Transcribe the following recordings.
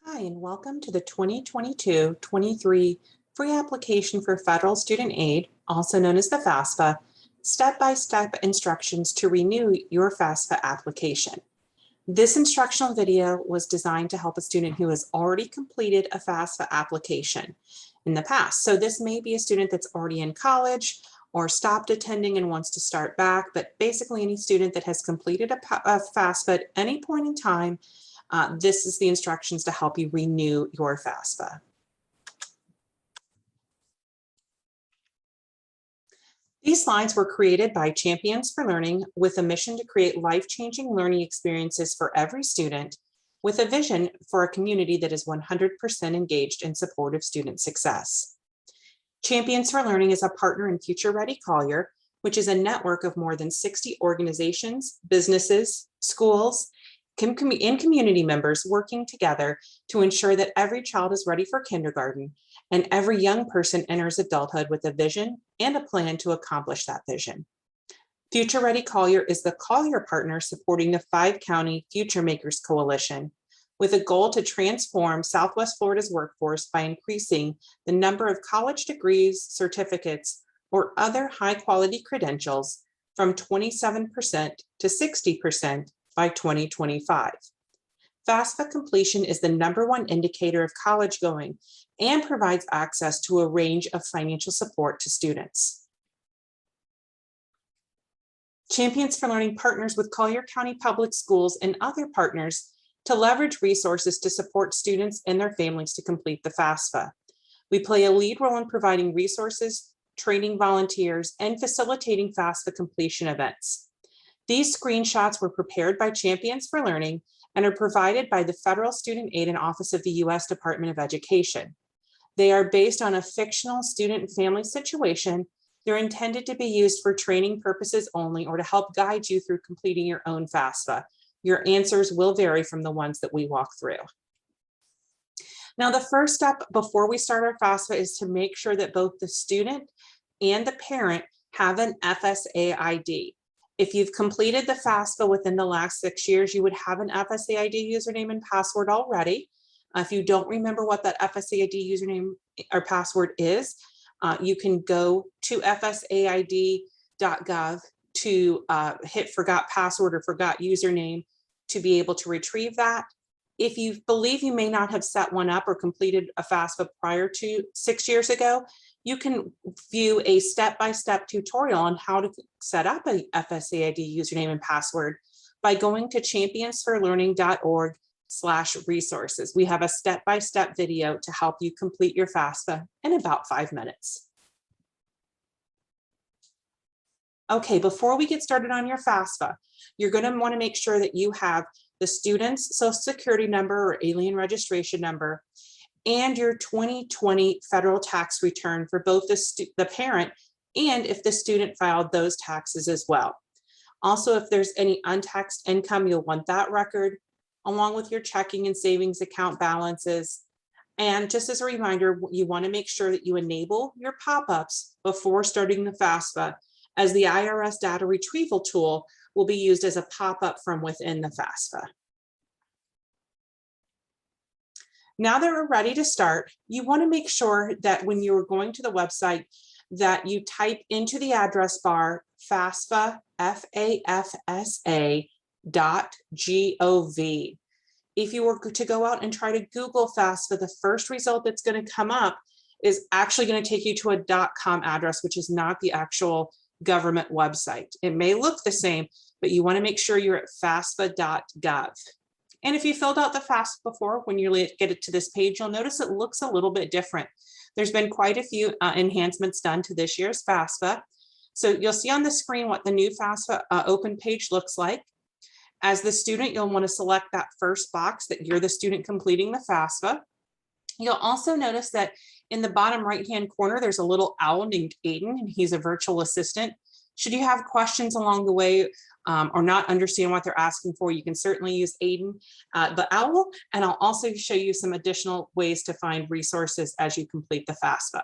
Hi, and welcome to the 2022-23 free application for federal student aid, also known as the FAFSA, step-by-step instructions to renew your FAFSA application. This instructional video was designed to help a student who has already completed a FAFSA application in the past. So this may be a student that's already in college or stopped attending and wants to start back, but basically any student that has completed a FAFSA at any point in time, this is the instructions to help you renew your FAFSA. These slides were created by Champions for Learning with a mission to create life-changing learning experiences for every student with a vision for a community that is 100% engaged in support of student success. Champions for Learning is a partner in Future Ready Collier, which is a network of more than 60 organizations, businesses, schools, and community members working together to ensure that every child is ready for kindergarten and every young person enters adulthood with a vision and a plan to accomplish that vision. Future Ready Collier is the Collier partner supporting the 5-county Future Makers Coalition with a goal to transform Southwest Florida's workforce by increasing the number of college degrees, certificates, or other high-quality credentials from 27% to 60% by 2025. FAFSA completion is the #1 indicator of college going and provides access to a range of financial support to students. Champions for Learning partners with Collier County Public Schools and other partners to leverage resources to support students and their families to complete the FAFSA. We play a lead role in providing resources, training volunteers, and facilitating FAFSA completion events. These screenshots were prepared by Champions for Learning and are provided by the Federal Student Aid and Office of the U.S. Department of Education. They are based on a fictional student and family situation. They're intended to be used for training purposes only or to help guide you through completing your own FAFSA. Your answers will vary from the ones that we walk through. Now, the first step before we start our FAFSA is to make sure that both the student and the parent have an FSA ID. If you've completed the FAFSA within the last 6 years, you would have an FSA ID username and password already. If you don't remember what that FSA ID username or password is, you can go to fsaid.gov to hit forgot password or forgot username to be able to retrieve that. If you believe you may not have set one up or completed a FAFSA prior to 6 years ago, you can view a step-by-step tutorial on how to set up a FSA ID username and password by going to championsforlearning.org/resources. We have a step-by-step video to help you complete your FAFSA in about 5 minutes. Okay, before we get started on your FAFSA, you're going to want to make sure that you have the student's social security number or alien registration number and your 2020 federal tax return for both the parent and if the student filed those taxes as well. Also, if there's any untaxed income, you'll want that record along with your checking and savings account balances. And just as a reminder, you want to make sure that you enable your pop-ups before starting the FAFSA, as the IRS data retrieval tool will be used as a pop-up from within the FAFSA. Now that we're ready to start, you want to make sure that when you're going to the website that you type into the address bar FAFSA, FAFSA.gov. If you were to go out and try to Google FAFSA, the first result that's going to come up is actually going to take you to a .com address, which is not the actual government website. It may look the same, but you want to make sure you're at FAFSA.gov. And if you filled out the FAFSA before, when you get it to this page, you'll notice it looks a little bit different. There's been quite a few enhancements done to this year's FAFSA. So you'll see on the screen what the new FAFSA open page looks like. As the student, you'll want to select that first box that you're the student completing the FAFSA. You'll also notice that in the bottom right-hand corner, there's a little owl named Aiden, and he's a virtual assistant. Should you have questions along the way or not understand what they're asking for, you can certainly use Aiden, the owl, and I'll also show you some additional ways to find resources as you complete the FAFSA.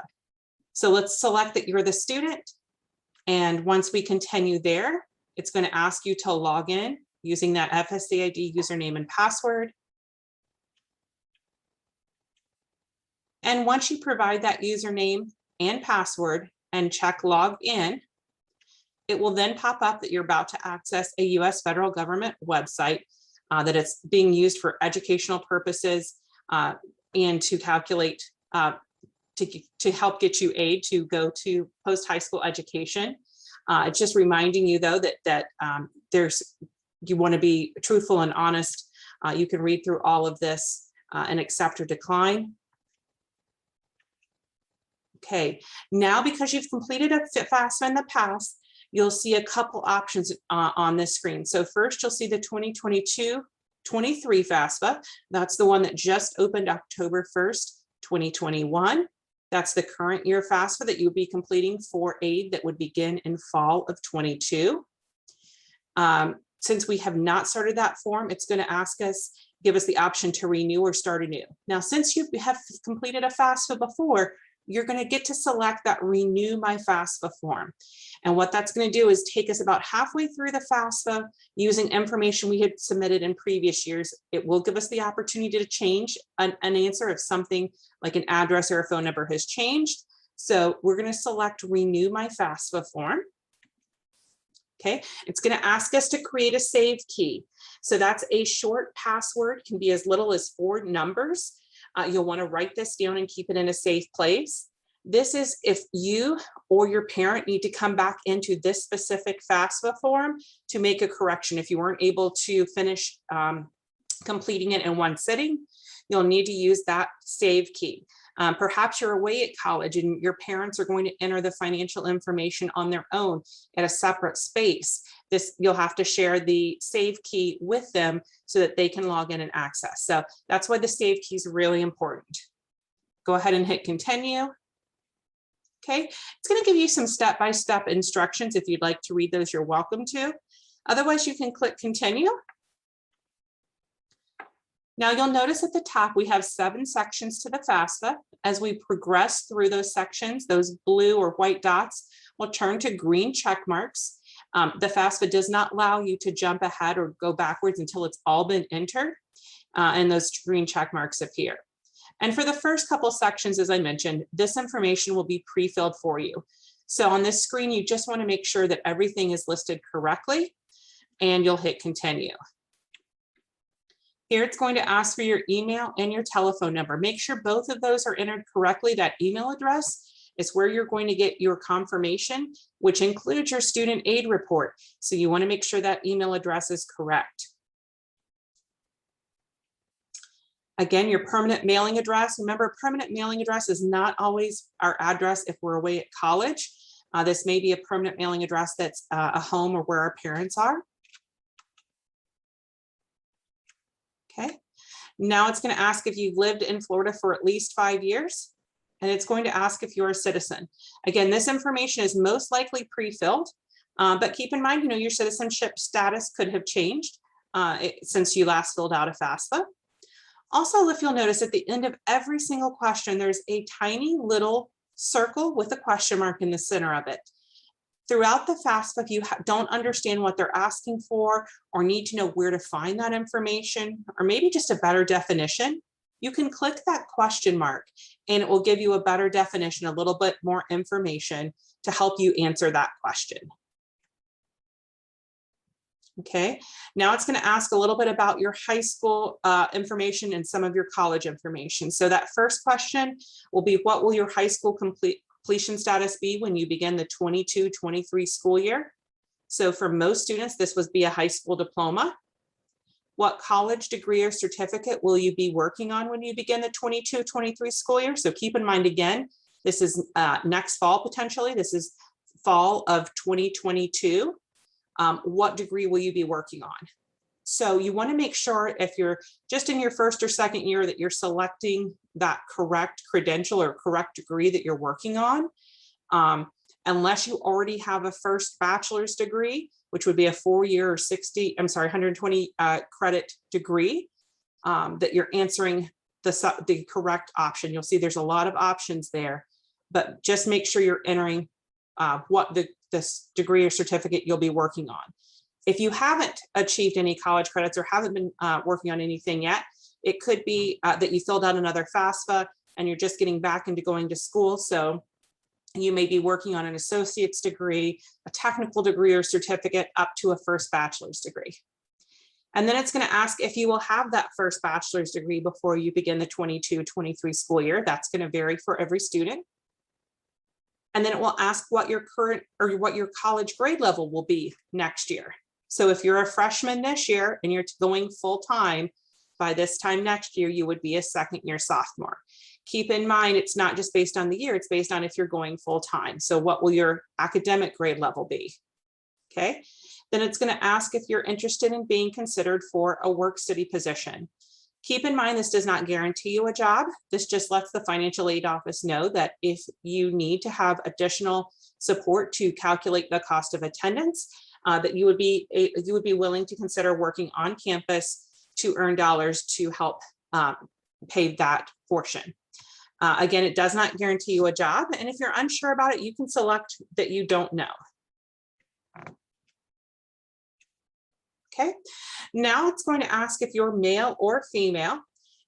So let's select that you're the student, and once we continue there, it's going to ask you to log in using that FSA ID username and password. And once you provide that username and password and check log in, it will then pop up that you're about to access a US federal government website, that it's being used for educational purposes and to calculate, to help get you aid to go to post-high school education. It's just reminding you though that you want to be truthful and honest. You can read through all of this and accept or decline. Okay, now because you've completed a FAFSA in the past, you'll see a couple options on this screen. So first you'll see the 2022-23 FAFSA. That's the one that just opened October 1st, 2021. That's the current year FAFSA that you'll be completing for aid that would begin in fall of 22. Since we have not started that form, it's going to give us the option to renew or start anew. Now, since you have completed a FAFSA before, you're going to get to select that Renew My FAFSA form. And what that's going to do is take us about halfway through the FAFSA using information we had submitted in previous years. It will give us the opportunity to change an answer if something like an address or a phone number has changed. So we're going to select Renew My FAFSA form. Okay, it's going to ask us to create a save key. So that's a short password, can be as little as 4 numbers. You'll want to write this down and keep it in a safe place. This is if you or your parent need to come back into this specific FAFSA form to make a correction. If you weren't able to finish completing it in one sitting, you'll need to use that save key. Perhaps you're away at college and your parents are going to enter the financial information on their own at a separate space. You'll have to share the save key with them so that they can log in and access. So that's why the save key is really important. Go ahead and hit continue. Okay, it's going to give you some step-by-step instructions. If you'd like to read those, you're welcome to. Otherwise, you can click continue. Now you'll notice at the top, we have 7 sections to the FAFSA. As we progress through those sections, those blue or white dots will turn to green check marks. The FAFSA does not allow you to jump ahead or go backwards until it's all been entered, and those green check marks appear. And for the first couple sections, as I mentioned, this information will be pre-filled for you. So on this screen, you just want to make sure that everything is listed correctly, and you'll hit continue. Here it's going to ask for your email and your telephone number. Make sure both of those are entered correctly. That email address is where you're going to get your confirmation, which includes your student aid report. So you want to make sure that email address is correct. Again, your permanent mailing address. Remember, permanent mailing address is not always our address if we're away at college. This may be a permanent mailing address that's a home or where our parents are. Okay, now it's going to ask if you've lived in Florida for at least 5 years, and it's going to ask if you're a citizen. Again, this information is most likely pre-filled, but keep in mind, your citizenship status could have changed since you last filled out a FAFSA. Also, if you'll notice at the end of every single question, there's a tiny little circle with a question mark in the center of it. Throughout the FAFSA, if you don't understand what they're asking for or need to know where to find that information, or maybe just a better definition, you can click that question mark and it will give you a better definition, a little bit more information to help you answer that question. Okay, now it's going to ask a little bit about your high school information and some of your college information. So that first question will be, what will your high school completion status be when you begin the 22-23 school year? So for most students, this would be a high school diploma. What college degree or certificate will you be working on when you begin the 22-23 school year? So keep in mind, again, this is next fall potentially. This is fall of 2022. What degree will you be working on? So you want to make sure if you're just in your first or second year that you're selecting that correct credential or correct degree that you're working on. Unless you already have a first bachelor's degree, which would be a 4-year or 120 credit degree, that you're answering the correct option. You'll see there's a lot of options there, but just make sure you're entering what this degree or certificate you'll be working on. If you haven't achieved any college credits or haven't been working on anything yet, it could be that you filled out another FAFSA and you're just getting back into going to school. So you may be working on an associate's degree, a technical degree or certificate, up to a first bachelor's degree. And then it's going to ask if you will have that first bachelor's degree before you begin the 22-23 school year. That's going to vary for every student. And then it will ask what your current or what your college grade level will be next year. So if you're a freshman this year and you're going full time, by this time next year, you would be a second year sophomore. Keep in mind, it's not just based on the year, it's based on if you're going full time. So what will your academic grade level be? Okay. Then it's going to ask if you're interested in being considered for a work study position. Keep in mind, this does not guarantee you a job. This just lets the financial aid office know that if you need to have additional support to calculate the cost of attendance, that you would be willing to consider working on campus to earn dollars to help pay that portion. Again, it does not guarantee you a job. And if you're unsure about it, you can select that you don't know. Okay, now it's going to ask if you're male or female.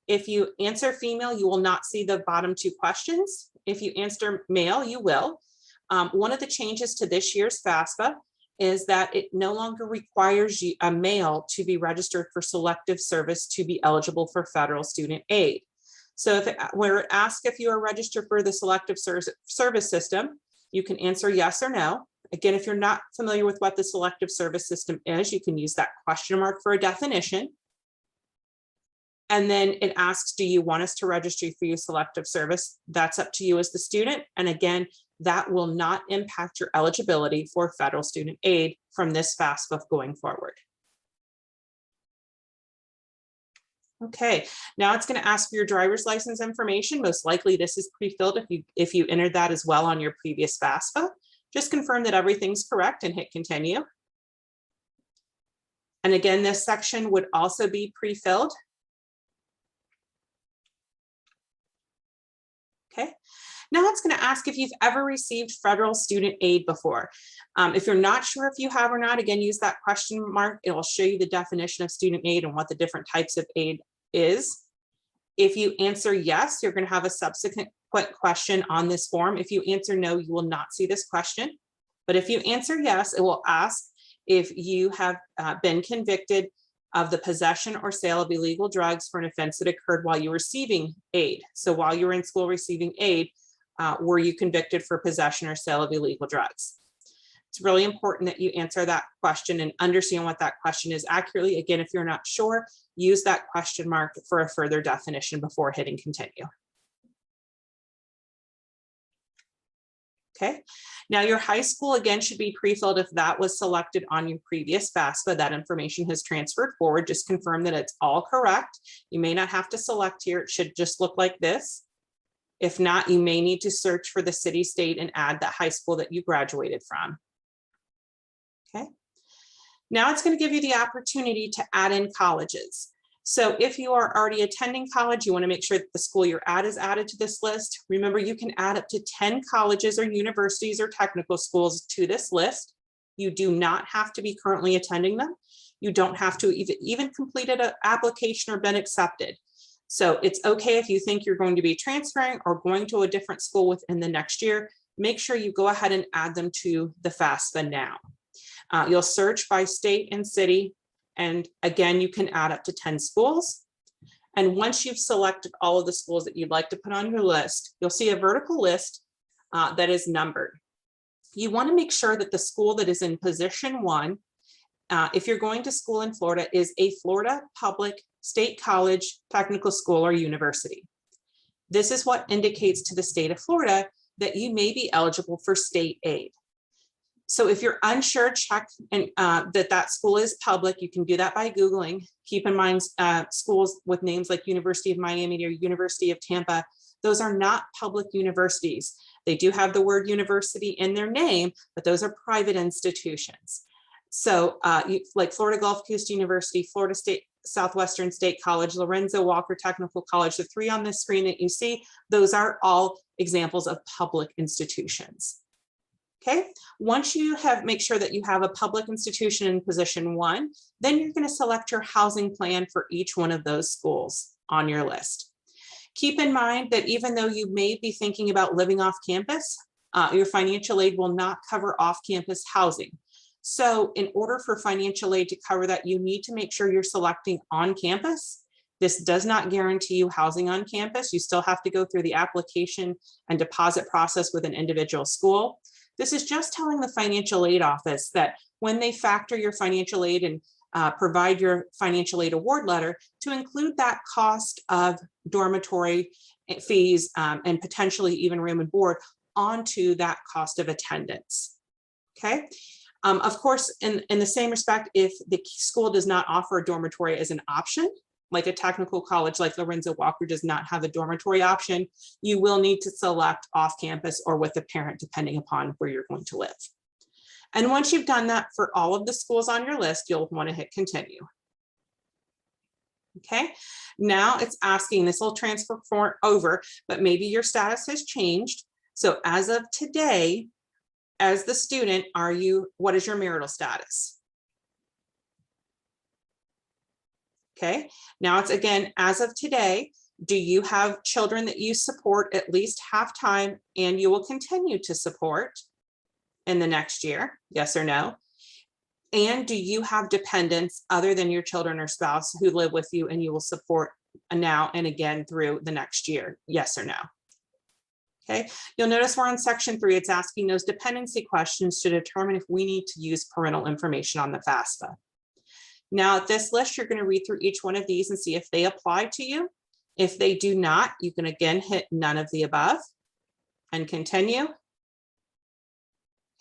If you answer female, you will not see the bottom two questions. If you answer male, you will. One of the changes to this year's FAFSA is that it no longer requires you, a male, to be registered for selective service to be eligible for federal student aid. So if we're asked if you are registered for the selective service system, you can answer yes or no. Again, if you're not familiar with what the selective service system is, you can use that question mark for a definition. And then it asks, do you want us to register for you selective service? That's up to you as the student. And again, that will not impact your eligibility for federal student aid from this FAFSA going forward. Okay, now it's going to ask for your driver's license information. Most likely this is pre-filled if you entered that as well on your previous FAFSA. Just confirm that everything's correct and hit continue. And again, this section would also be pre-filled. Okay, now it's going to ask if you've ever received federal student aid before. If you're not sure if you have or not, again, use that question mark. It will show you the definition of student aid and what the different types of aid is. If you answer yes, you're going to have a subsequent question on this form. If you answer no, you will not see this question. But if you answer yes, it will ask if you have been convicted of the possession or sale of illegal drugs for an offense that occurred while you were receiving aid. So while you were in school receiving aid, were you convicted for possession or sale of illegal drugs? It's really important that you answer that question and understand what that question is accurately. Again, if you're not sure, use that question mark for a further definition before hitting continue. Okay, now your high school again should be pre-filled if that was selected on your previous FAFSA. That information has transferred forward. Just confirm that it's all correct. You may not have to select here. It should just look like this. If not, you may need to search for the city, state, and add that high school that you graduated from. Okay, now it's going to give you the opportunity to add in colleges. So if you are already attending college, you want to make sure that the school you're at is added to this list. Remember, you can add up to 10 colleges or universities or technical schools to this list. You do not have to be currently attending them. You don't have to even completed an application or been accepted. So it's okay if you think you're going to be transferring or going to a different school within the next year. Make sure you go ahead and add them to the FAFSA now. You'll search by state and city. And again, you can add up to 10 schools. And once you've selected all of the schools that you'd like to put on your list, you'll see a vertical list that is numbered. You want to make sure that the school that is in position 1, if you're going to school in Florida, is a Florida public state college, technical school, or university. This is what indicates to the state of Florida that you may be eligible for state aid. So if you're unsure, check and that school is public. You can do that by Googling. Keep in mind schools with names like University of Miami or University of Tampa, those are not public universities. They do have the word university in their name, but those are private institutions. So like Florida Gulf Coast University, Florida State, Southwestern State College, Lorenzo Walker Technical College, the 3 on this screen that you see, those are all examples of public institutions. Okay, once you make sure that you have a public institution in position 1, then you're going to select your housing plan for each one of those schools on your list. Keep in mind that even though you may be thinking about living off campus, your financial aid will not cover off-campus housing. So in order for financial aid to cover that, you need to make sure you're selecting on campus. This does not guarantee you housing on campus. You still have to go through the application and deposit process with an individual school. This is just telling the financial aid office that when they factor your financial aid and provide your financial aid award letter, to include that cost of dormitory fees and potentially even room and board onto that cost of attendance. Okay. Of course, in the same respect, if the school does not offer a dormitory as an option, like a technical college like Lorenzo Walker does not have a dormitory option, you will need to select off campus or with a parent, depending upon where you're going to live. And once you've done that for all of the schools on your list, you'll want to hit continue. Okay, now it's asking, this will transfer over, but maybe your status has changed. So as of today, as the student, what is your marital status? Okay, now it's again, as of today, do you have children that you support at least half-time and you will continue to support in the next year? Yes or no? And do you have dependents other than your children or spouse who live with you and you will support now and again through the next year? Yes or no? Okay, you'll notice we're on section 3. It's asking those dependency questions to determine if we need to use parental information on the FAFSA. Now at this list, you're going to read through each one of these and see if they apply to you. If they do not, you can again hit none of the above and continue.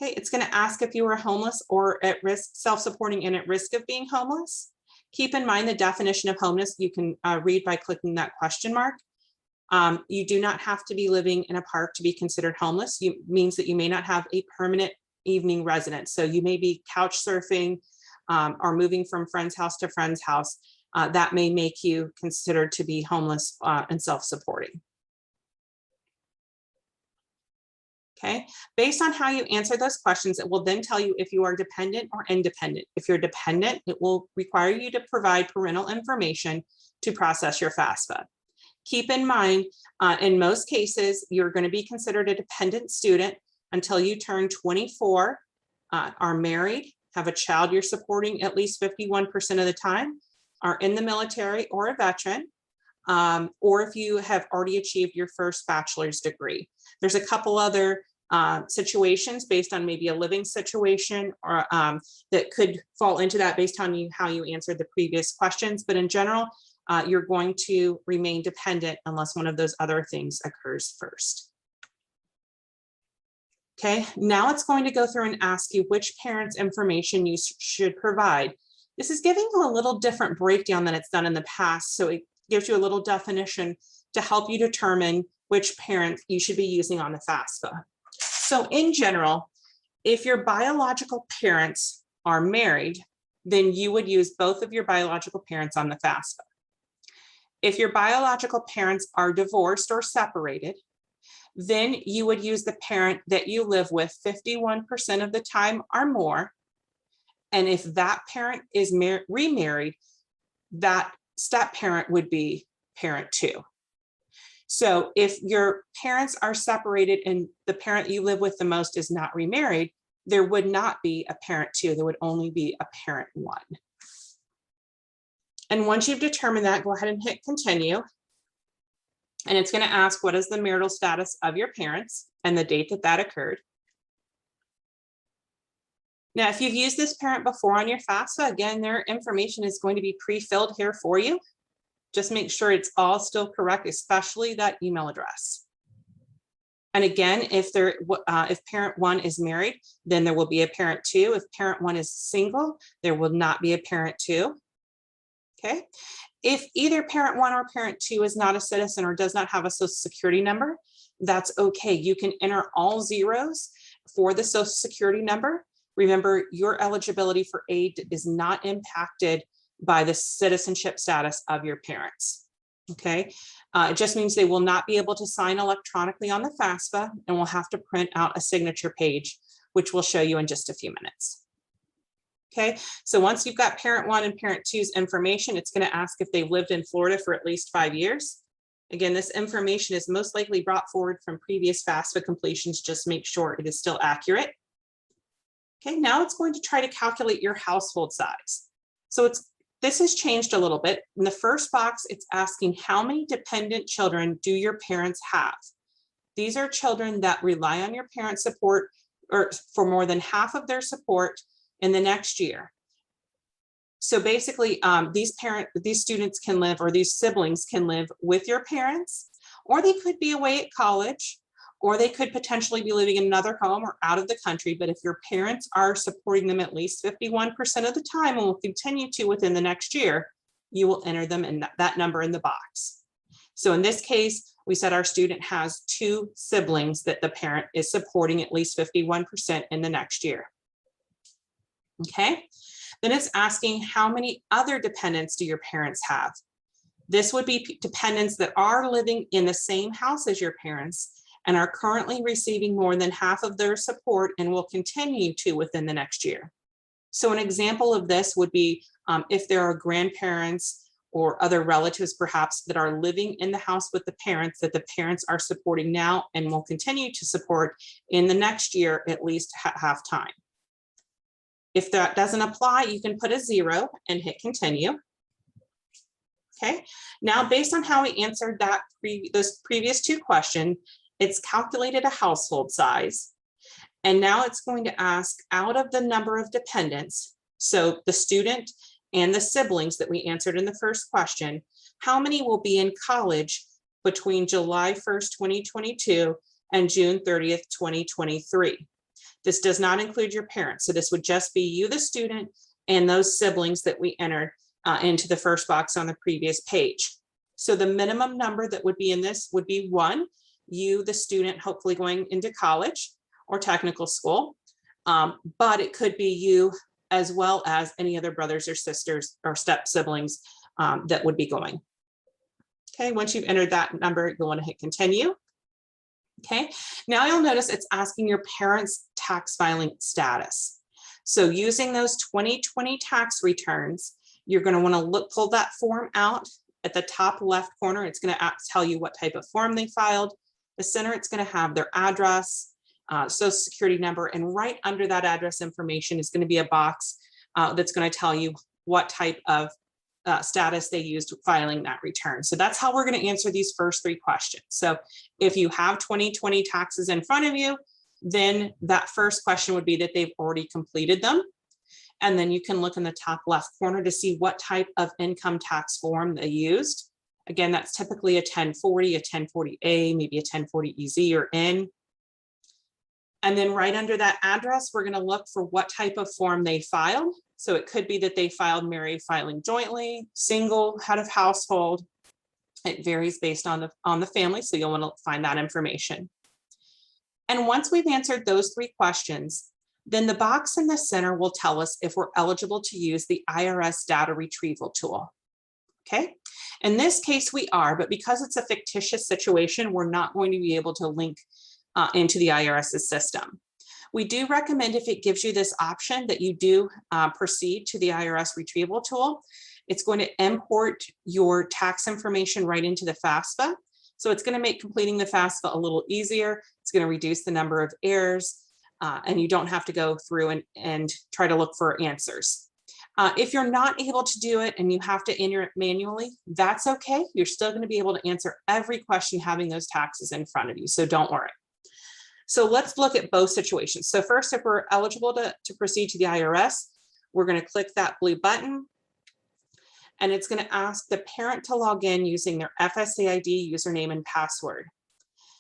Okay, it's going to ask if you are homeless or at risk, self-supporting and at risk of being homeless. Keep in mind the definition of homeless. You can read by clicking that question mark. You do not have to be living in a park to be considered homeless. It means that you may not have a permanent evening residence. So you may be couch surfing or moving from friend's house to friend's house. That may make you considered to be homeless and self-supporting. Okay, based on how you answer those questions, it will then tell you if you are dependent or independent. If you're dependent, it will require you to provide parental information to process your FAFSA. Keep in mind, in most cases, you're going to be considered a dependent student until you turn 24, are married, have a child you're supporting at least 51% of the time, are in the military or a veteran, or if you have already achieved your first bachelor's degree. There's a couple other situations based on maybe a living situation or that could fall into that based on how you answered the previous questions. But in general, you're going to remain dependent unless one of those other things occurs first. Okay, now it's going to go through and ask you which parent's information you should provide. This is giving you a little different breakdown than it's done in the past. So it gives you a little definition to help you determine which parent you should be using on the FAFSA. So in general, if your biological parents are married, then you would use both of your biological parents on the FAFSA. If your biological parents are divorced or separated, then you would use the parent that you live with 51% of the time or more. And if that parent is remarried, that step parent would be parent 2. So if your parents are separated and the parent you live with the most is not remarried, there would not be a parent 2, there would only be a parent 1. And once you've determined that, go ahead and hit continue. And it's going to ask, what is the marital status of your parents and the date that that occurred. Now, if you've used this parent before on your FAFSA, again, their information is going to be pre-filled here for you. Just make sure it's all still correct, especially that email address. And again, if parent 1 is married, then there will be a parent 2. If parent 1 is single, there will not be a parent 2. Okay. If either parent 1 or parent 2 is not a citizen or does not have a social security number, that's okay. You can enter all zeros for the social security number. Remember, your eligibility for aid is not impacted by the citizenship status of your parents. Okay, it just means they will not be able to sign electronically on the FAFSA and will have to print out a signature page, which we'll show you in just a few minutes. Okay, so once you've got parent 1 and parent 2's information, it's going to ask if they've lived in Florida for at least 5 years. Again, this information is most likely brought forward from previous FAFSA completions. Just make sure it is still accurate. Okay, now it's going to try to calculate your household size. So this has changed a little bit. In the first box, it's asking how many dependent children do your parents have? These are children that rely on your parents' support or for more than half of their support in the next year. So basically, these students can live, or these siblings can live with your parents, or they could be away at college, or they could potentially be living in another home or out of the country. But if your parents are supporting them at least 51% of the time and will continue to within the next year, you will enter them in that number in the box. So in this case, we said our student has 2 siblings that the parent is supporting at least 51% in the next year. Okay, then it's asking how many other dependents do your parents have? This would be dependents that are living in the same house as your parents and are currently receiving more than half of their support and will continue to within the next year. So an example of this would be if there are grandparents or other relatives perhaps that are living in the house with the parents that the parents are supporting now and will continue to support in the next year at least half time. If that doesn't apply, you can put a 0 and hit continue. Okay, now based on how we answered those previous 2 questions, it's calculated a household size. And now it's going to ask out of the number of dependents, so the student and the siblings that we answered in the first question, how many will be in college between July 1st, 2022 and June 30th, 2023. This does not include your parents. So this would just be you, the student, and those siblings that we entered into the first box on the previous page. So the minimum number that would be in this would be 1, you, the student, hopefully going into college or technical school, but it could be you as well as any other brothers or sisters or step siblings that would be going. Okay, once you've entered that number, you'll want to hit continue. Okay, now you'll notice it's asking your parents' tax filing status. So using those 2020 tax returns, you're going to want to pull that form out. At the top left corner, it's going to tell you what type of form they filed. The center, it's going to have their address, social security number, and right under that address information is going to be a box that's going to tell you what type of status they used filing that return. So that's how we're going to answer these first 3 questions. So if you have 2020 taxes in front of you, then that first question would be that they've already completed them. And then you can look in the top left corner to see what type of income tax form they used. Again, that's typically a 1040, a 1040A, maybe a 1040EZ or N. And then right under that address, we're going to look for what type of form they filed. So it could be that they filed married filing jointly, single, head of household. It varies based on the family, so you'll want to find that information. And once we've answered those 3 questions, then the box in the center will tell us if we're eligible to use the IRS data retrieval tool. Okay, in this case we are, but because it's a fictitious situation, we're not going to be able to link into the IRS's system. We do recommend, if it gives you this option, that you do proceed to the IRS retrieval tool. It's going to import your tax information right into the FAFSA. So it's going to make completing the FAFSA a little easier. It's going to reduce the number of errors, and you don't have to go through and try to look for answers. If you're not able to do it and you have to enter it manually, that's okay. You're still going to be able to answer every question having those taxes in front of you, so don't worry. So let's look at both situations. So first, if we're eligible to proceed to the IRS, we're going to click that blue button, and it's going to ask the parent to log in using their FSA ID, username, and password.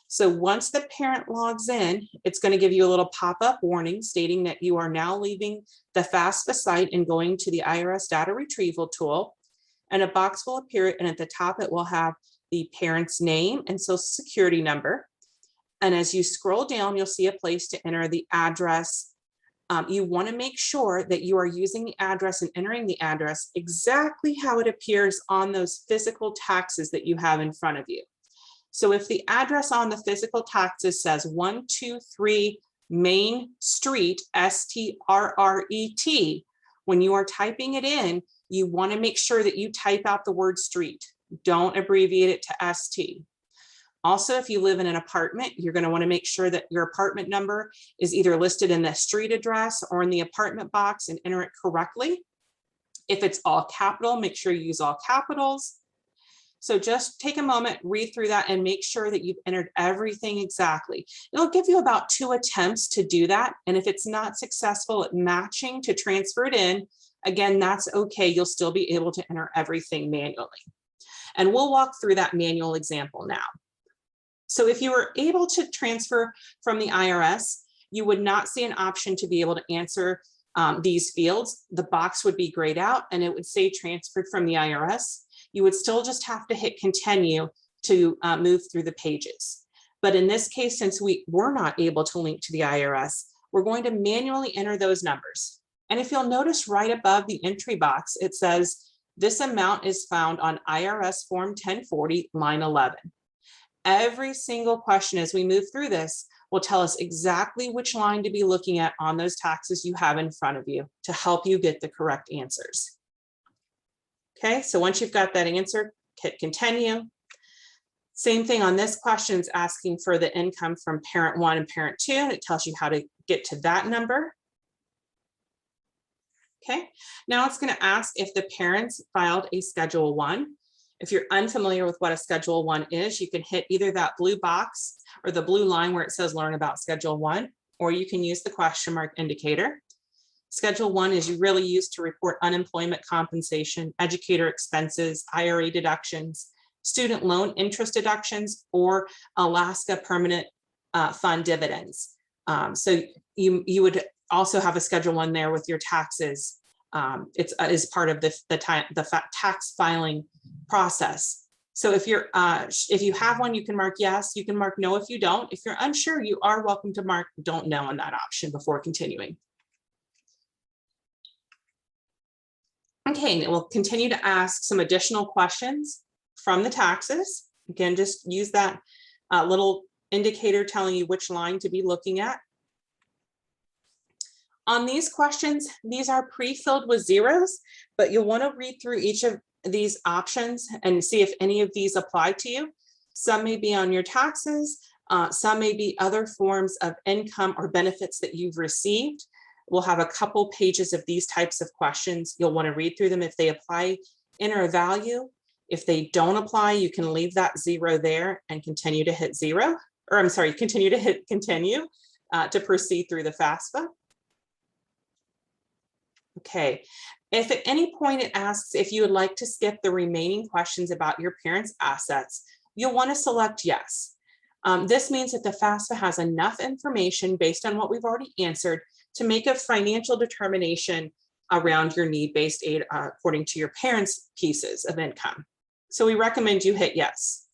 So once the parent logs in, it's going to give you a little pop-up warning stating that you are now leaving the FAFSA site and going to the IRS data retrieval tool, and a box will appear, and at the top it will have the parent's name and social security number. And as you scroll down, you'll see a place to enter the address. You want to make sure that you are using the address and entering the address exactly how it appears on those physical taxes that you have in front of you. So if the address on the physical taxes says 123 Main Street, STRRET, when you are typing it in, you want to make sure that you type out the word street. Don't abbreviate it to ST. Also, if you live in an apartment, you're going to want to make sure that your apartment number is either listed in the street address or in the apartment box and enter it correctly. If it's all capital, make sure you use all capitals. So just take a moment, read through that, and make sure that you've entered everything exactly. It'll give you about 2 attempts to do that. And if it's not successful at matching to transfer it in, again, that's okay. You'll still be able to enter everything manually. And we'll walk through that manual example now. So if you were able to transfer from the IRS, you would not see an option to be able to answer these fields. The box would be grayed out and it would say transferred from the IRS. You would still just have to hit continue to move through the pages. But in this case, since we were not able to link to the IRS, we're going to manually enter those numbers. And if you'll notice right above the entry box, it says, this amount is found on IRS Form 1040, line 11. Every single question as we move through this will tell us exactly which line to be looking at on those taxes you have in front of you to help you get the correct answers. Okay, so once you've got that answer, hit continue. Same thing on this question, is asking for the income from parent 1 and parent 2, and it tells you how to get to that number. Okay, now it's going to ask if the parents filed a Schedule 1. If you're unfamiliar with what a Schedule 1 is, you can hit either that blue box or the blue line where it says learn about Schedule 1, or you can use the question mark indicator. Schedule 1 is really used to report unemployment compensation, educator expenses, IRA deductions, student loan interest deductions, or Alaska permanent fund dividends. So you would also have a Schedule 1 there with your taxes. It's is part of the tax filing process. So if you have one, you can mark yes, you can mark no if you don't. If you're unsure, you are welcome to mark don't know on that option before continuing. Okay, and we'll continue to ask some additional questions from the taxes. Again, just use that little indicator telling you which line to be looking at. On these questions, these are pre-filled with zeros, but you'll want to read through each of these options and see if any of these apply to you. Some may be on your taxes, some may be other forms of income or benefits that you've received. We'll have a couple pages of these types of questions. You'll want to read through them. If they apply, enter a value. If they don't apply, you can leave that 0 there and continue to hit 0, or I'm sorry, continue to hit continue to proceed through the FAFSA. Okay, if at any point it asks if you would like to skip the remaining questions about your parents' assets, you'll want to select yes. This means that the FAFSA has enough information based on what we've already answered to make a financial determination around your need-based aid according to your parents' pieces of income. So we recommend you hit yes.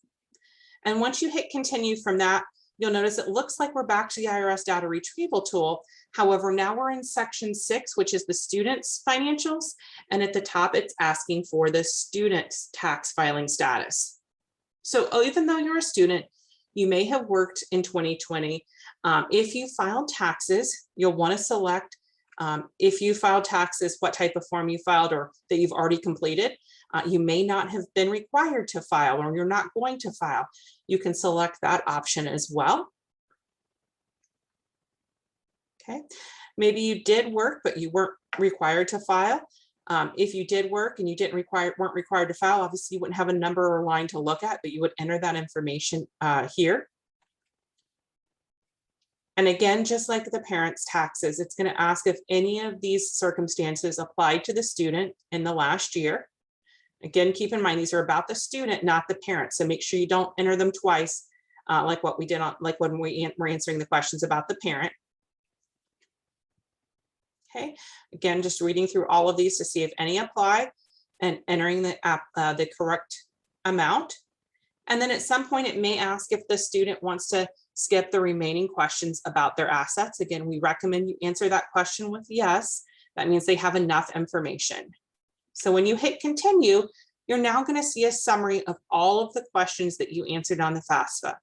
And once you hit continue from that, you'll notice it looks like we're back to the IRS data retrieval tool. However, now we're in section 6, which is the student's financials. And at the top, it's asking for the student's tax filing status. So even though you're a student, you may have worked in 2020. If you filed taxes, you'll want to select if you filed taxes, what type of form you filed or that you've already completed. You may not have been required to file, or you're not going to file. You can select that option as well. Okay, maybe you did work, but you weren't required to file. If you did work and you weren't required to file, obviously you wouldn't have a number or line to look at, but you would enter that information here. And again, just like the parents' taxes, it's going to ask if any of these circumstances applied to the student in the last year. Again, keep in mind, these are about the student, not the parent. So make sure you don't enter them twice, like what we did like when we were answering the questions about the parent. Okay, again, just reading through all of these to see if any apply and entering the correct amount. And then at some point, it may ask if the student wants to skip the remaining questions about their assets. Again, we recommend you answer that question with yes. That means they have enough information. So when you hit continue, you're now going to see a summary of all of the questions that you answered on the FAFSA.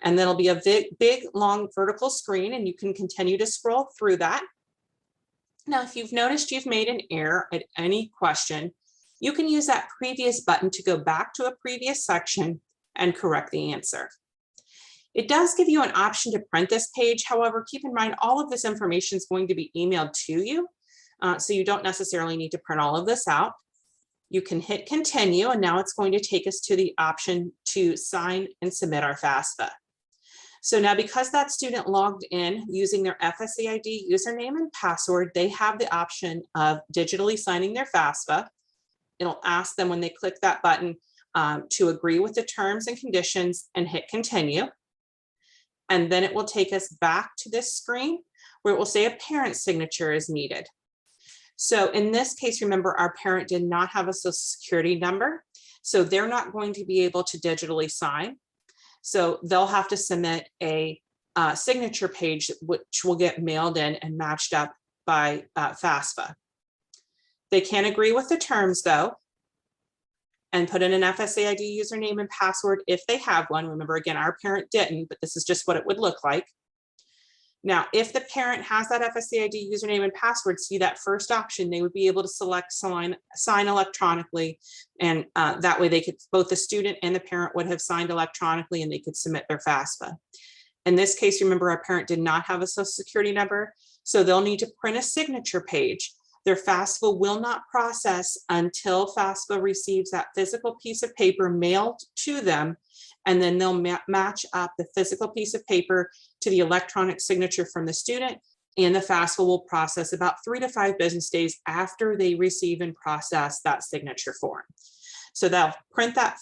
And there'll be a big, long vertical screen, and you can continue to scroll through that. Now, if you've noticed you've made an error at any question, You can use that previous button to go back to a previous section and correct the answer. It does give you an option to print this page. However, keep in mind all of this information is going to be emailed to you, so you don't necessarily need to print all of this out. You can hit continue, and now it's going to take us to the option to sign and submit our FAFSA. So now, because that student logged in using their FAFSA ID username and password, they have the option of digitally signing their FAFSA. It'll ask them when they click that button to agree with the terms and conditions and hit continue. And then it will take us back to this screen where it will say a parent signature is needed. So in this case, remember, our parent did not have a Social Security number, so they're not going to be able to digitally sign. So they'll have to submit a signature page, which will get mailed in and matched up by FAFSA. They can agree with the terms, though, and put in an FAFSA ID username and password if they have one. Remember, again, our parent didn't, but this is just what it would look like. Now, if the parent has that FAFSA ID username and password, see that first option, they would be able to select sign electronically. And that way they could, both the student and the parent would have signed electronically and they could submit their FAFSA. In this case, remember, our parent did not have a Social Security number, so they'll need to print a signature page. Their FAFSA will not process until FAFSA receives that physical piece of paper mailed to them, and then they'll match up the physical piece of paper to the electronic signature from the student, and the FAFSA will process about 3 to 5 business days after they receive and process that signature form. So they'll print that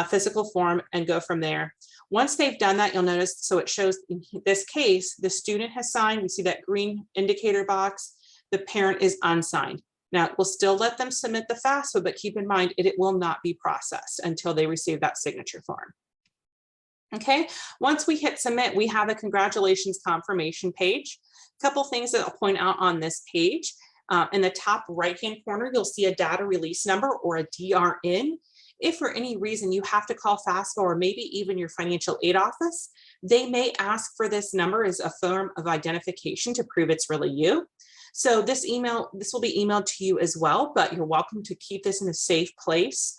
physical form and go from there. Once they've done that, you'll notice, so it shows in this case, the student has signed. We see that green indicator box. The parent is unsigned. Now, we'll still let them submit the FAFSA, but keep in mind it will not be processed until they receive that signature form. Okay, once we hit submit, we have a congratulations confirmation page. A couple things that I'll point out on this page. In the top right-hand corner, you'll see a data release number or a DRN. If for any reason you have to call FAFSA or maybe even your financial aid office, they may ask for this number as a form of identification to prove it's really you. So this will be emailed to you as well, but you're welcome to keep this in a safe place.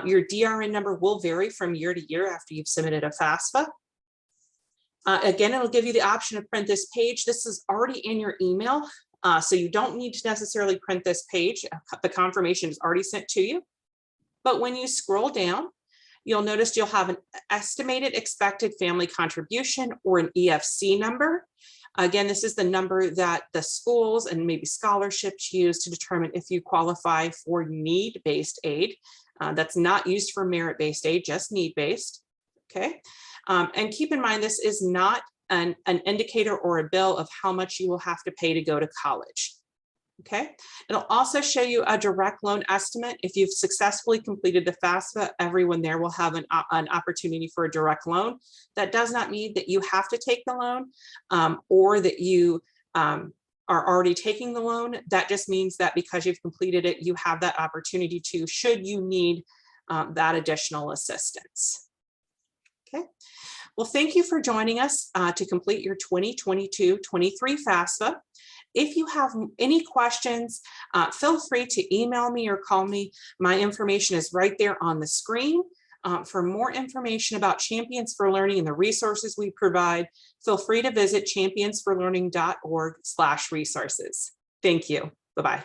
Your DRN number will vary from year to year after you've submitted a FAFSA. Again, it'll give you the option to print this page. This is already in your email, so you don't need to necessarily print this page. The confirmation is already sent to you. But when you scroll down, you'll notice you'll have an estimated expected family contribution or an EFC number. Again, this is the number that the schools and maybe scholarships use to determine if you qualify for need-based aid. That's not used for merit-based aid, just need-based, okay? And keep in mind, this is not an indicator or a bill of how much you will have to pay to go to college, okay? It'll also show you a direct loan estimate. If you've successfully completed the FAFSA, everyone there will have an opportunity for a direct loan. That does not mean that you have to take the loan or that you are already taking the loan. That just means that because you've completed it, you have that opportunity to, should you need that additional assistance. Okay. Well, thank you for joining us to complete your 2022-23 FAFSA. If you have any questions, feel free to email me or call me. My information is right there on the screen. For more information about Champions for Learning and the resources we provide, feel free to visit championsforlearning.org/resources. Thank you. Bye-bye.